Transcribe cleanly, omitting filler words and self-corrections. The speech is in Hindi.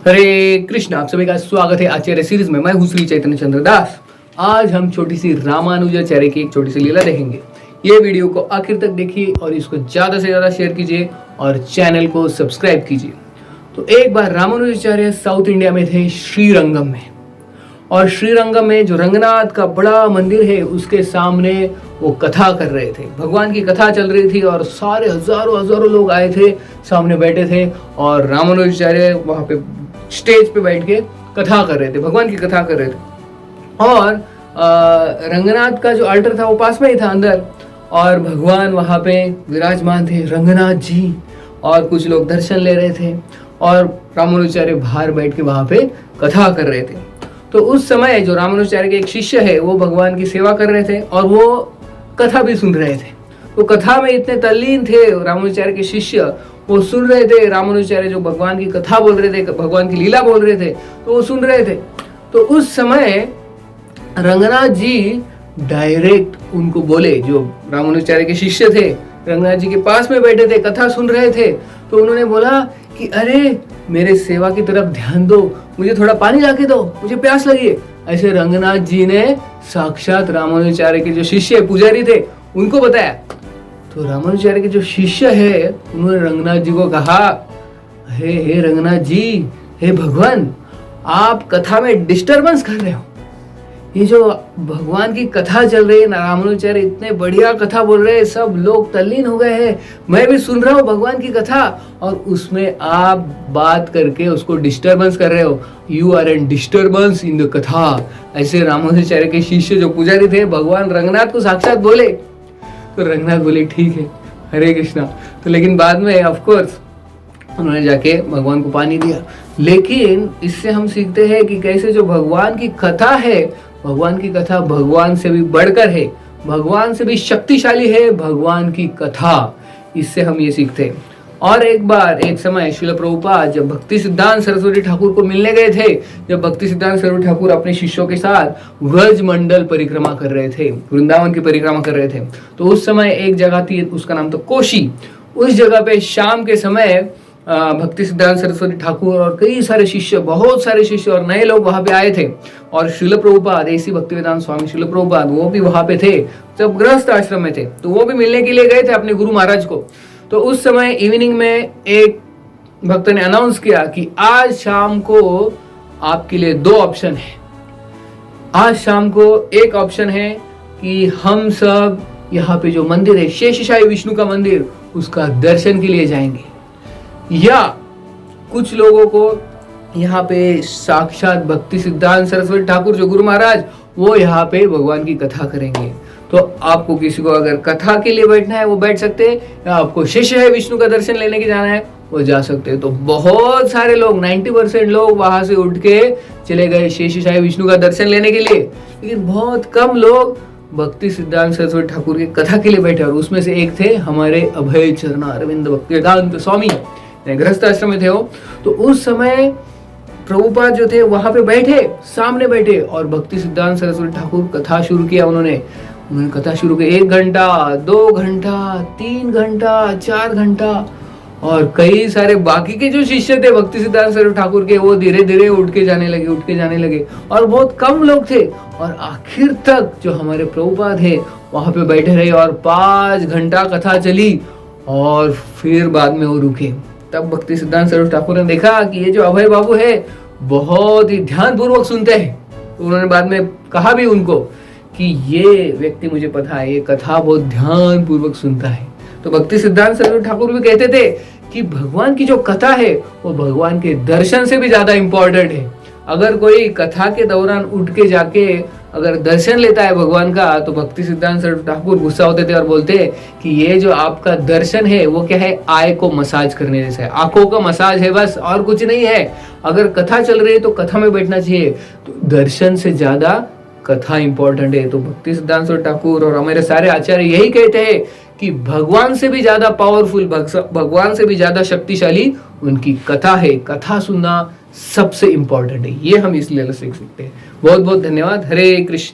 हरे कृष्ण। आप सभी का स्वागत है आचार्य सीरीज में। मैं हूं श्री चैतन्य चंद्र दास। आज हम छोटी सी रामानुजाचार्य की एक छोटी सी लीला देखेंगे। ये वीडियो को आखिर तक देखिए और इसको ज्यादा से ज्यादा शेयर कीजिए और चैनल को सब्सक्राइब कीजिए। तो एक बार रामानुजाचार्य साउथ इंडिया में थे, श्रीरंगम में। और श्रीरंगम में जो रंगनाथ का बड़ा मंदिर है उसके सामने वो कथा कर रहे थे। भगवान की कथा चल रही थी और सारे हजारों हजारों लोग आए थे, सामने बैठे थे और रामानुजाचार्य वहां पे स्टेज पे बैठ के कथा कर रहे थे, भगवान की कथा कर रहे थे। और रंगनाथ का जो अल्टर था वो पास में ही था अंदर, और भगवान वहां पे विराजमान थे, रंगनाथ जी। और कुछ लोग दर्शन ले रहे थे और रामानुजाचार्य बाहर बैठ के वहां पे कथा कर रहे थे। तो उस समय जो रामानुजाचार्य के एक शिष्य है वो भगवान की सेवा कर रहे थे और वो कथा भी सुन रहे थे। तो कथा में इतने तल्लीन थे रामानुजाचार्य के शिष्य, वो सुन रहे थे रामानुजाचार्य जो भगवान की कथा बोल रहे थे, भगवान की लीला बोल रहे थे, तो वो सुन रहे थे। तो उस समय रंगनाथ जी डायरेक्ट उनको बोले, जो रामानुजाचार्य के शिष्य थे, रंगनाथ जी के पास में बैठे थे, कथा सुन रहे थे, तो उन्होंने बोला कि अरे मेरे सेवा की तरफ ध्यान दो, मुझे थोड़ा पानी लाके दो, मुझे प्यास लगी है। ऐसे रंगनाथ जी ने साक्षात रामानुजाचार्य के जो शिष्य पुजारी थे उनको बताया। तो रामानुजाचार्य के जो शिष्य है उन्होंने रंगनाथ जी को कहा, हे रंगनाथ जी, हे भगवान, आप कथा में डिस्टरबेंस कर रहे हो। ये जो भगवान की कथा चल रही है, रामानुजाचार्य इतने बढ़िया कथा बोल रहे हैं, सब लोग तल्लीन हो गए हैं, मैं भी सुन रहा हूँ भगवान की कथा, और उसमें आप बात करके उसको डिस्टरबेंस कर रहे हो। You are an disturbance in the कथा। ऐसे रामानुजाचार्य के शिष्य जो पुजारी थे भगवान रंगनाथ को साक्षात बोले। तो रंगनाथ बोले ठीक है, हरे कृष्णा। तो लेकिन बाद में ऑफकोर्स उन्होंने जाके भगवान को पानी दिया। लेकिन इससे हम सीखते हैं कि कैसे जो भगवान की कथा है, भगवान की कथा भगवान से भी बढ़कर है, भगवान से भी शक्तिशाली है भगवान की कथा। इससे हम ये सीखते हैं। और एक बार एक समय श्रील प्रभुपाद जब भक्ति सिद्धांत सरस्वती ठाकुर को मिलने गए थे, जब भक्ति सिद्धांत सरस्वती ठाकुर अपने शिष्यों के साथ व्रज मंडल परिक्रमा कर रहे थे, वृंदावन की परिक्रमा कर रहे थे, तो उस समय एक जगह थी, उसका नाम था कोशी। उस जगह पे शाम के समय भक्ति सिद्धांत सरस्वती ठाकुर और कई सारे शिष्य, बहुत सारे शिष्य और नए लोग वहां पे आए थे। और श्रील प्रभुपाद, ऐसी भक्तिवेदांत स्वामी श्रील प्रभुपाद, वो भी वहां पे थे, जब गृहस्थ आश्रम में थे, तो वो भी मिलने के लिए गए थे अपने गुरु महाराज को। तो उस समय इवनिंग में एक भक्त ने अनाउंस किया कि आज शाम को आपके लिए दो ऑप्शन है। आज शाम को एक ऑप्शन है कि हम सब यहाँ पे जो मंदिर है, शेषशाही विष्णु का मंदिर, उसका दर्शन के लिए जाएंगे, या कुछ लोगों को यहाँ पे साक्षात भक्ति सिद्धांत सरस्वती ठाकुर जो गुरु महाराज, वो यहाँ पे भगवान की कथा करेंगे। तो आपको किसी को अगर कथा के लिए बैठना है वो बैठ सकते हैं, या आपको शेषशाही विष्णु का दर्शन लेने के जाना है वो जा सकते हैं। तो बहुत सारे लोग, 90% लोग वहां से उठ के चले गए शेषशाही विष्णु का दर्शन लेने के लिए। लेकिन बहुत कम लोग भक्ति सिद्धांत सरस्वती ठाकुर की कथा के लिए बैठे, और उसमें से एक थे हमारे अभय चरणा अरविंद भक्तिवेदांत स्वामी, गृहस्थ आश्रम में थे वो। तो उस समय प्रभुपाद जो थे वहां पे बैठे, सामने बैठे, और भक्ति सिद्धांत सरस्वती ठाकुर कथा शुरू किया। उन्होंने कथा शुरू की। 1 घंटा, 2 घंटा, 3 घंटा, 4 घंटा, और कई सारे बाकी के जो शिष्य थे भक्ति सिद्धांत सरस्वती ठाकुर के, वो धीरे धीरे उठ के जाने लगे, और बहुत कम लोग थे। और आखिर तक जो हमारे प्रभुपाद है वहां पे बैठे रहे और 5 घंटा कथा चली, और फिर बाद में वो रुके। तब भक्ति सिद्धांत सरस्वती ठाकुर ने देखा कि ये जो अभय बाबू है बहुत ही ध्यान पूर्वक सुनते हैं। तो उन्होंने बाद में कहा भी उनको कि ये व्यक्ति, मुझे पता है, ये कथा बहुत ध्यान पूर्वक सुनता है। तो भक्ति सिद्धांत सरस्वती ठाकुर भी कहते थे कि भगवान की जो कथा है वो भगवान के दर्शन से भी ज्यादा इंपॉर्टेंट है। अगर कोई कथा के दौरान उठ के जाके अगर दर्शन लेता है भगवान का, तो भक्ति सिद्धांत सरस्वती ठाकुर गुस्सा होते थे और बोलते कि ये जो आपका दर्शन है वो क्या है, आय को मसाज करने जैसा है, आंखों का मसाज है, बस और कुछ नहीं है। अगर कथा चल रही है तो कथा में बैठना चाहिए। तो दर्शन से ज्यादा कथा इंपॉर्टेंट है। तो भक्ति सिद्धांत सरस्वती ठाकुर और हमारे सारे आचार्य यही कहते हैं कि भगवान से भी ज्यादा पावरफुल, भगवान से भी ज्यादा शक्तिशाली उनकी कथा है। कथा सुनना सबसे इंपॉर्टेंट है। ये हम इसलिए सीख सकते हैं। बहुत बहुत धन्यवाद। हरे कृष्ण।